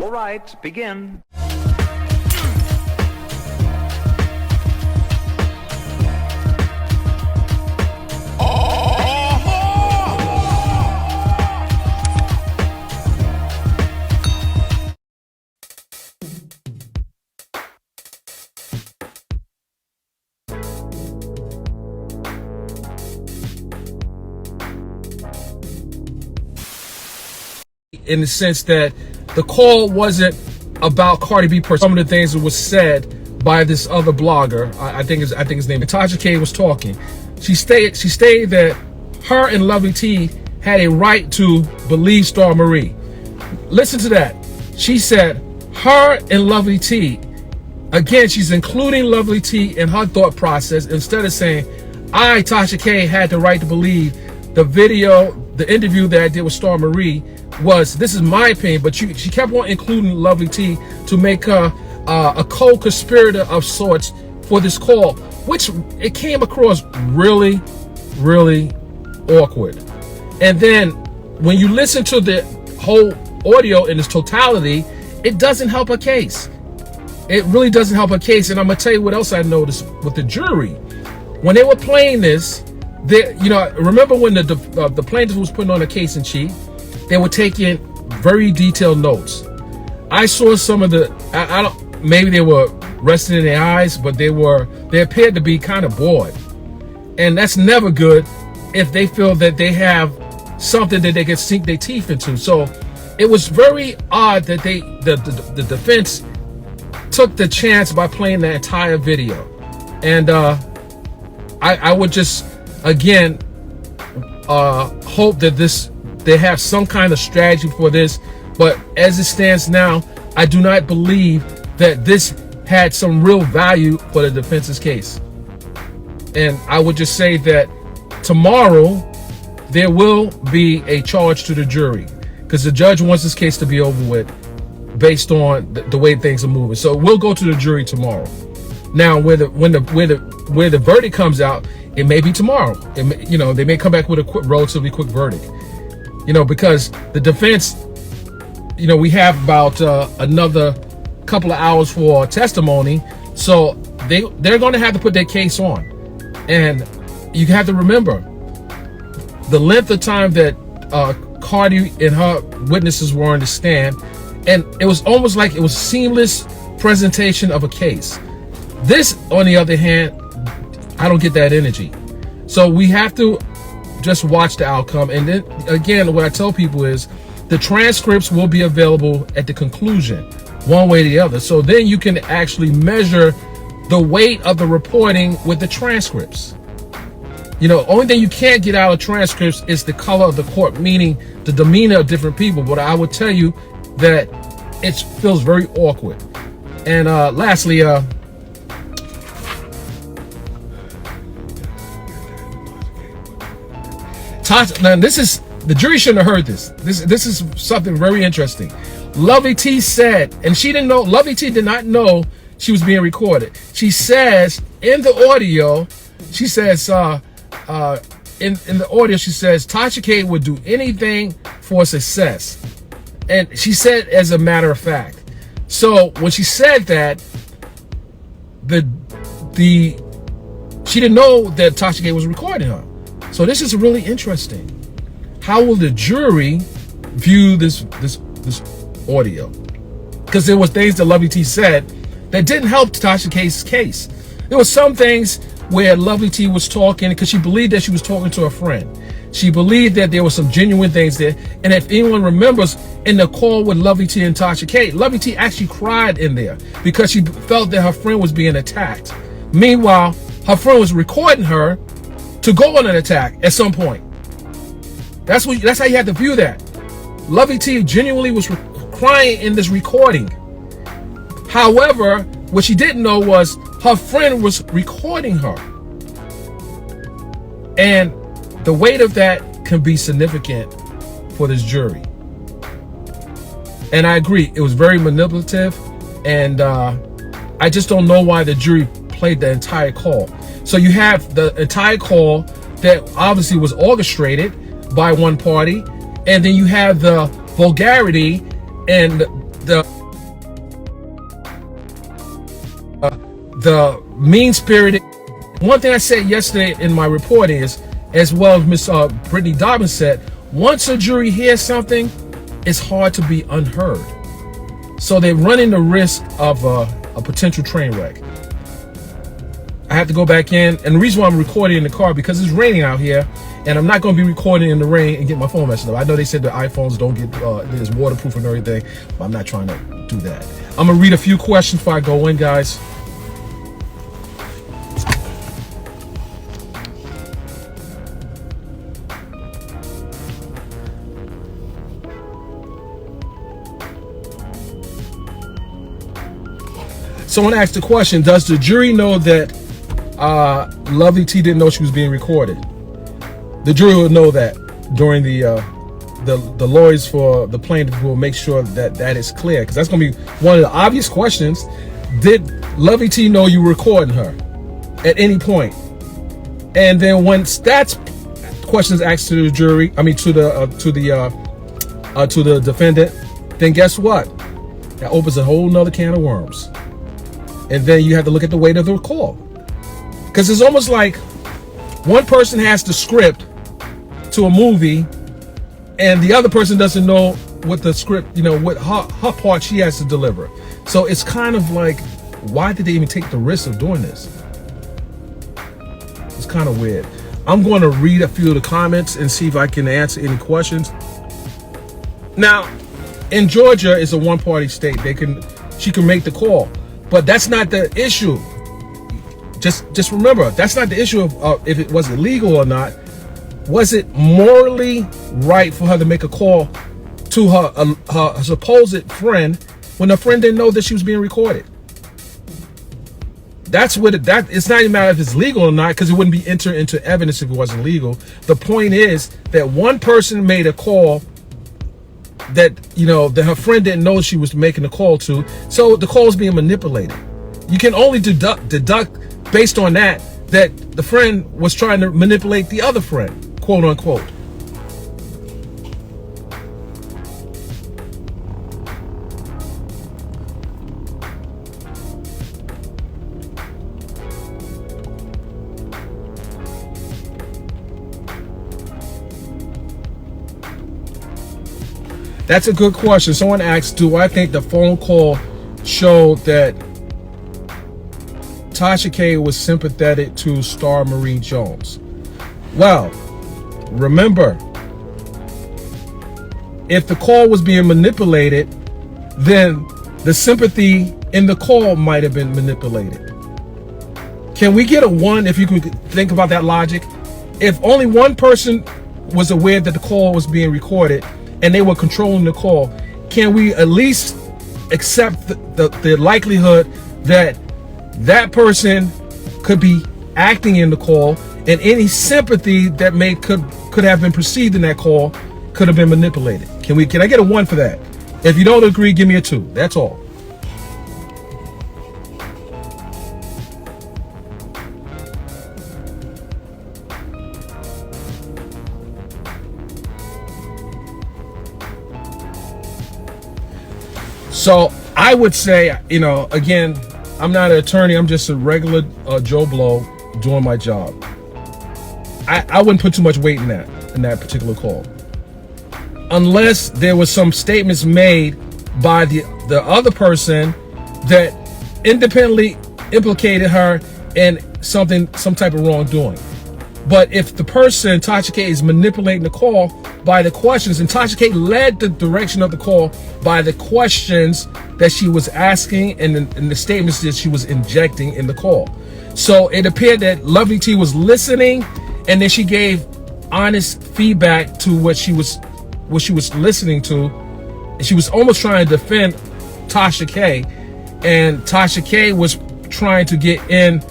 All right, begin. In the sense that the call wasn't about Cardi B per some of the things that was said by this other blogger. I think his name. Tasha K was talking. She stated that her and Lovelyti had a right to believe Star Marie. Listen to that. She said her and Lovelyti. Again, she's including Lovelyti in her thought process instead of saying I, Tasha K, had the right to believe the video, the interview that I did with Star Marie was, this is my opinion, but she kept on including Lovelyti to make her a co-conspirator of sorts for this call, which it came across really, really awkward. And then when you listen to the whole audio in its totality, it doesn't help a case. It really doesn't help a case. And I'm gonna tell you what else I noticed with the jury. When they were playing this, remember when the plaintiff was putting on a case in chief, they were taking very detailed notes. I saw some of the, I don't, maybe they were resting in their eyes, but they appeared to be kind of bored. And that's never good if they feel that they have something that they can sink their teeth into. So it was very odd that the defense took the chance by playing the entire video. And I would just, again, hope that they have some kind of strategy for this. But as it stands now, I do not believe that this had some real value for the defense's case. And I would just say that tomorrow there will be a charge to the jury because the judge wants this case to be over with based on the way things are moving. So we'll go to the jury tomorrow. Now, where the verdict comes out, it may be tomorrow. They may come back with a relatively quick verdict. Because the defense, we have about another couple of hours for testimony, so they're going to have to put their case on. And you have to remember the length of time that Cardi and her witnesses were on the stand, and it was almost like it was seamless presentation of a case. This, on the other hand, I don't get that energy. So we have to just watch the outcome. And then again, what I tell people is the transcripts will be available at the conclusion, one way or the other. So then you can actually measure the weight of the reporting with the transcripts. Only thing you can't get out of transcripts is the color of the court, meaning the demeanor of different people. But I would tell you that it feels very awkward. And lastly, Tasha, now the jury shouldn't have heard this. This is something very interesting. Lovelyti said, and she didn't know, Lovelyti did not know she was being recorded. She says in the audio, she says, in the audio, she says, Tasha K would do anything for success. And she said, as a matter of fact. So when she said that, she didn't know that Tasha K was recording her. So this is really interesting. How will the jury view this audio? Because there was things that Lovelyti said that didn't help Tasha K's case. There were some things where Lovelyti was talking because she believed that she was talking to a friend. She believed that there were some genuine things there. And if anyone remembers, in the call with Lovelyti and Tasha K, Lovelyti actually cried in there because she felt that her friend was being attacked. Meanwhile, her friend was recording her to go on an attack at some point. That's how you have to view that. Lovelyti genuinely was crying in this recording. However, what she didn't know was her friend was recording her. And the weight of that can be significant for this jury. And I agree, it was very manipulative, and I just don't know why the jury played the entire call. So you have the entire call that obviously was orchestrated by one party, and then you have the vulgarity and the the mean-spirited. One thing I said yesterday in my report is, as well as Miss Brittany Dobbins said, once a jury hears something, it's hard to be unheard. So they're running the risk of a potential train wreck. I have to go back in, and the reason why I'm recording in the car, because it's raining out here, and I'm not going to be recording in the rain and get my phone messed up. I know they said the iPhones don't get, it's waterproof and everything, but I'm not trying to do that. I'm going to read a few questions before I go in, guys. Someone asked the question, does the jury know that Lovelyti didn't know she was being recorded? The jury will know that during the lawyers for the plaintiff will make sure that that is clear, because that's going to be one of the obvious questions. Did Lovelyti know you were recording her at any point? And then once that question is asked to the jury, I mean to the defendant, then guess what? That opens a whole nother can of worms. And then you have to look at the weight of the call, because it's almost like one person has the script to a movie and the other person doesn't know what the script, what her part she has to deliver. So it's kind of like, why did they even take the risk of doing this? It's kind of weird. I'm going to read a few of the comments and see if I can answer any questions. Now, in Georgia, it's a one-party state. She can make the call. But that's not the issue. Just remember, that's not the issue of if it was illegal or not. Was it morally right for her to make a call to her supposed friend when her friend didn't know that she was being recorded? That's what it's not even matter if it's legal or not, because it wouldn't be entered into evidence if it wasn't legal. The point is that one person made a call that that her friend didn't know she was making the call to, so the call is being manipulated. You can only deduct based on that the friend was trying to manipulate the other friend, quote unquote. That's a good question. Someone asked, do I think the phone call showed that Tasha K was sympathetic to Star Marie Jones? Well, remember, if the call was being manipulated, then the sympathy in the call might have been manipulated. Can we get a 1 if you could think about that logic? If only one person was aware that the call was being recorded and they were controlling the call, can we at least accept the likelihood that that person could be acting in the call, and any sympathy that could have been perceived in that call could have been manipulated? Can I get a 1 for that? If you don't agree, give me a 2. That's all. So I would say, again, I'm not an attorney. I'm just a regular Joe Blow doing my job. I wouldn't put too much weight in that particular call, unless there was some statements made by the other person that independently implicated her in some type of wrongdoing. But if the person, Tasha K, is manipulating the call by the questions, and Tasha K led the direction of the call by the questions that she was asking and the statements that she was injecting in the call. So it appeared that Lovelyti was listening, and then she gave honest feedback to what she was listening to. She was almost trying to defend Tasha K, and Tasha K was trying to get in,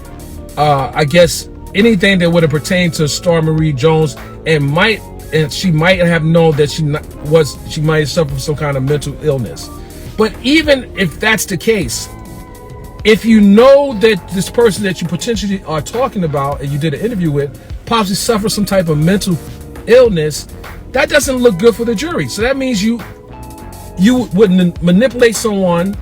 I guess, anything that would have pertained to Star Marie Jones, and she might have known that she might have suffered from some kind of mental illness. But even if that's the case, if you know that this person that you potentially are talking about and you did an interview with possibly suffers some type of mental illness, that doesn't look good for the jury. So that means you wouldn't manipulate someone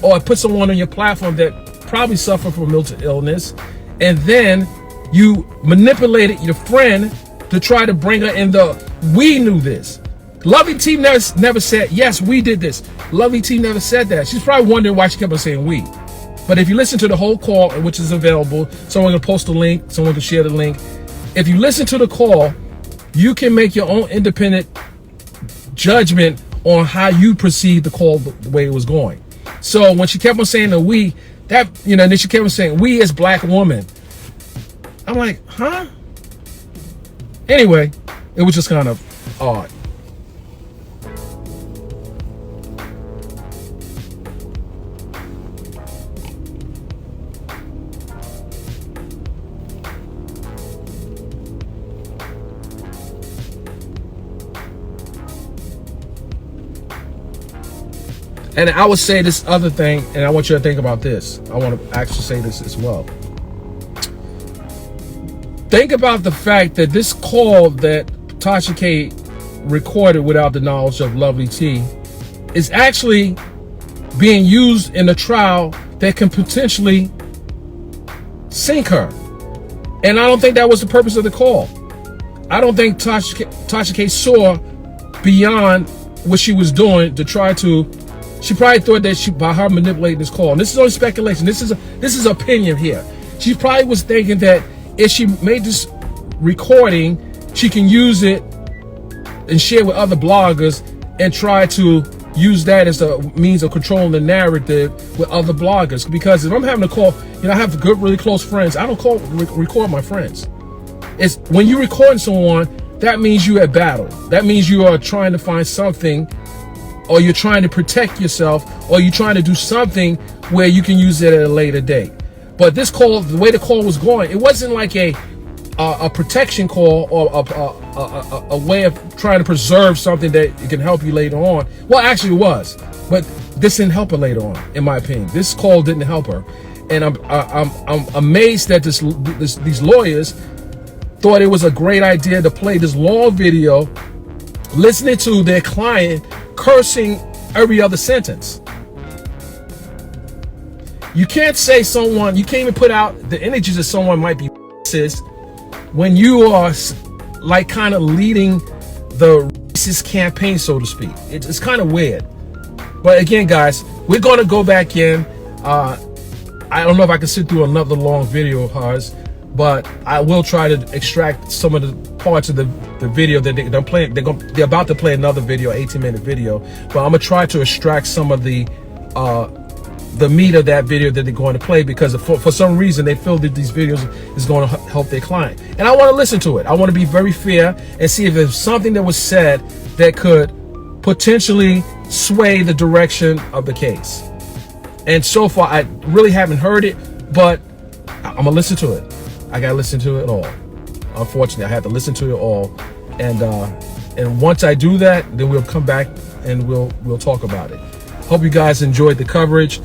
or put someone on your platform that probably suffer from mental illness, and then you manipulated your friend to try to bring her in we knew this. Lovelyti never said, yes, we did this. Lovelyti never said that. She's probably wondering why she kept on saying we. But if you listen to the whole call, which is available, someone can post a link, someone can share the link. If you listen to the call, you can make your own independent judgment on how you perceive the call, the way it was going. So when she kept on saying the we, that, and then she kept on saying we as black woman. I'm like, huh? Anyway, it was just kind of odd. And I would say this other thing, and I want you to think about this. I want to actually say this as well. Think about the fact that this call that Tasha K recorded without the knowledge of Lovelyti is actually being used in a trial that can potentially sink her. And I don't think that was the purpose of the call. I don't think Tasha K saw beyond what she was doing to try to. She probably thought that by her manipulating this call, and this is only speculation. This is opinion here. She probably was thinking that if she made this recording, she can use it and share with other bloggers and try to use that as a means of controlling the narrative with other bloggers. Because if I'm having a call, I have good, really close friends. I don't record my friends. It's when you recording someone, that means you at battle. That means you are trying to find something, or you're trying to protect yourself, or you're trying to do something where you can use it at a later date. But this call, the way the call was going, it wasn't like a protection call or a way of trying to preserve something that can help you later on. Well, actually it was, but this didn't help her later on, in my opinion. This call didn't help her. And I'm amazed that these lawyers thought it was a great idea to play this long video listening to their client cursing every other sentence. You can't say you can't even put out the images that someone might be racist when you are like kind of leading the racist campaign, so to speak. It's kind of weird. But again, guys, we're going to go back in. I don't know if I can sit through another long video of hers, but I will try to extract some of the parts of the video that they're playing. They're about to play another video, 18-minute video, but I'm gonna try to extract some of the meat of that video that they're going to play, because for some reason they feel that these videos is going to help their client, and I want to listen to it. I want to be very fair and see if there's something that was said that could potentially sway the direction of the case. And so far, I really haven't heard it, but I'm gonna listen to it. I gotta listen to it all. Unfortunately, I have to listen to it all, and once I do that, then we'll come back and we'll talk about it. Hope you guys enjoyed the coverage.